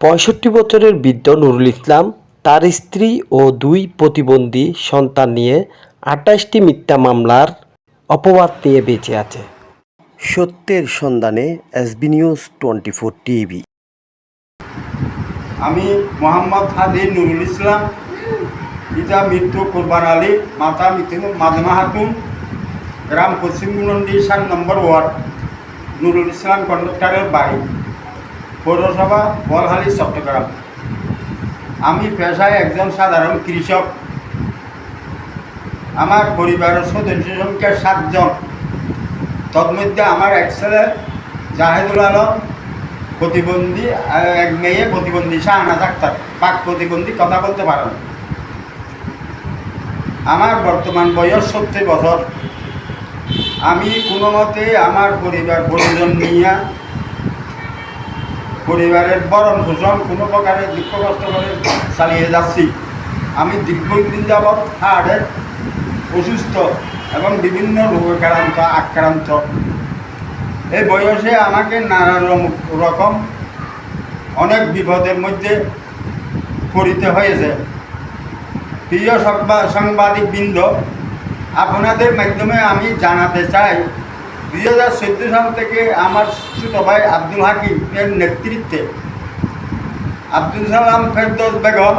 ৬৫ বছরের বৃদ্ধ নুরুল ইসলাম তার স্ত্রী ও ২ প্রতিবন্ধী সন্তান নিয়ে ২৮টি মিথ্যা মামলার অপবাদ নিয়ে বেঁচে আছে। সত্যের সন্ধানে এসবি নিউজ 24 টিভি। আমি মোহাম্মদ হাদি নুরুল ইসলাম, পিতা মৃত্যু কুরবান আলী, মাতা মৃত্যু মাদমা খাতুন, গ্রাম পশ্চিমগুলন্ডি ৭ নম্বর ওয়ার্ড, নুরুল ইসলাম কন্ডাক্টরের বাড়ি, পৌরসভা বলহালি, চট্টগ্রাম। আমি পেশায় একজন সাধারণ কৃষক। আমার পরিবারের সদস্য সংখ্যা 7 জন। তন্মধ্যে আমার এক ছেলে জাহেদুল আলম প্রতিবন্ধী, এক মেয়ে প্রতিবন্ধী শাহনাজ আক্তার, পাক প্রতিবন্ধী, কথা বলতে পারে না। আমার বর্তমান বয়স 70 বছর। আমি কোনো মতে আমার পরিবার পরিজন নিয়ে পরিবারের ভরণ পোষণ কোনো প্রকারে দুঃখ কষ্ট করে চালিয়ে যাচ্ছি। আমি দীর্ঘদিন যাবৎ হার্টের অসুস্থ এবং বিভিন্ন রোগে আক্রান্ত। এই বয়সে আমাকে নানা রকম অনেক বিপদের মধ্যে পড়িতে হয়েছে। প্রিয় সাংবাদিকবৃন্দ, আপনাদের মাধ্যমে আমি জানাতে চাই, 2014 সাল থেকে আমার ছোট ভাই আব্দুল হাকিম এর নেতৃত্বে আব্দুল সালাম ফেরদৌস বেগম,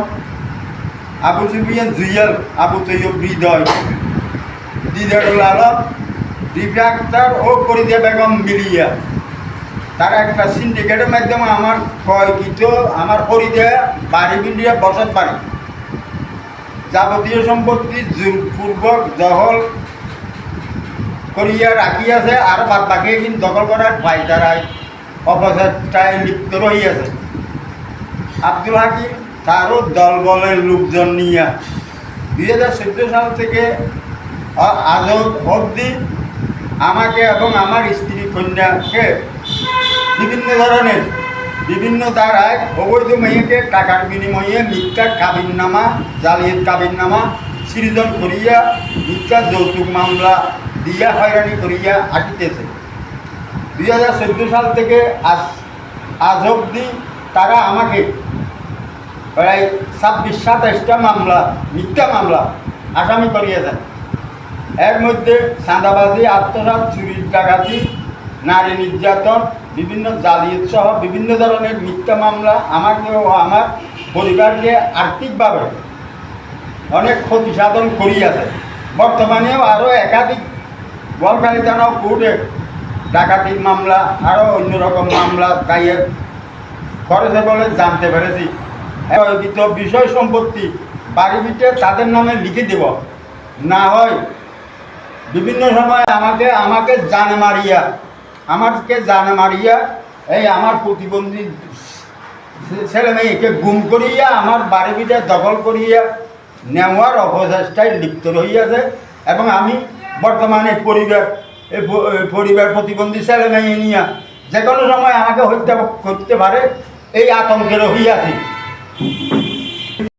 আবু সুফিয়ান জুয়েল, আবু তৈয়ব হৃদয়, দিদারুল আলম, দিব্যা আক্তার ও ফরিদা বেগম মিলিয়া তারা একটা সিন্ডিকেটের মাধ্যমে আমার ক্রয়কৃত আমার ফরিদা বাড়ি বিন্ডিয়া বসত বাড়ি যাবতীয় সম্পত্তি জোরপূর্বক দখল করিয়া রাখিয়াছে, আর বাদ বাকি কিন্তু দখল করার পায়তারায় অপচেষ্টায় লিপ্ত রহিয়াছে। আব্দুল হাকিম তারও দলবলের লোকজন নিয়ে 2014 সাল থেকে আজ অবধি আমাকে এবং আমার স্ত্রী কন্যাকে বিভিন্ন ধারায় অবৈধ মেয়েকে টাকার বিনিময়ে মিথ্যা কাবিননামা, জালিয়াত কাবিননামা সৃজন করিয়া মিথ্যা যৌতুক মামলা দিয়া হয়রানি করিয়া আসিতেছে। 2014 সাল থেকে আজ অবধি তারা আমাকে প্রায় 26-27টা মামলা, মিথ্যা মামলা আসামি করিয়েছেন। এর মধ্যে চাঁদাবাজি, আত্মসাৎ, চুরি, ডাকাতি, নারী নির্যাতন, বিভিন্ন জালিয়াত সহ বিভিন্ন ধরনের মিথ্যা মামলা আমাকে ও আমার পরিবারকে আর্থিকভাবে অনেক ক্ষতি সাধন করিয়াছে। বর্তমানেও আরও একাধিক বোয়ালখালী থানা কোর্টে ডাকাতির মামলা, আরও অন্যরকম মামলা দায়ের করেছে বলে জানতে পেরেছি। বিষয় সম্পত্তি বাড়ি ভিটে তাদের নামে লিখে দেব, না হয় বিভিন্ন সময় আমাকে জানে মারিয়া এই আমার প্রতিবন্ধী ছেলে মেয়েকে গুম করিয়া আমার বাড়ি ভিটে দখল করিয়া নেওয়ার অপচেষ্টায় লিপ্ত রহিয়াছে। এবং আমি বর্তমানে পরিবার প্রতিবন্ধী ছেলে মেয়ে নিয়ে যে কোনো সময় আমাকে হত্যা করতে পারে এই আতঙ্কে রহিয়াছি।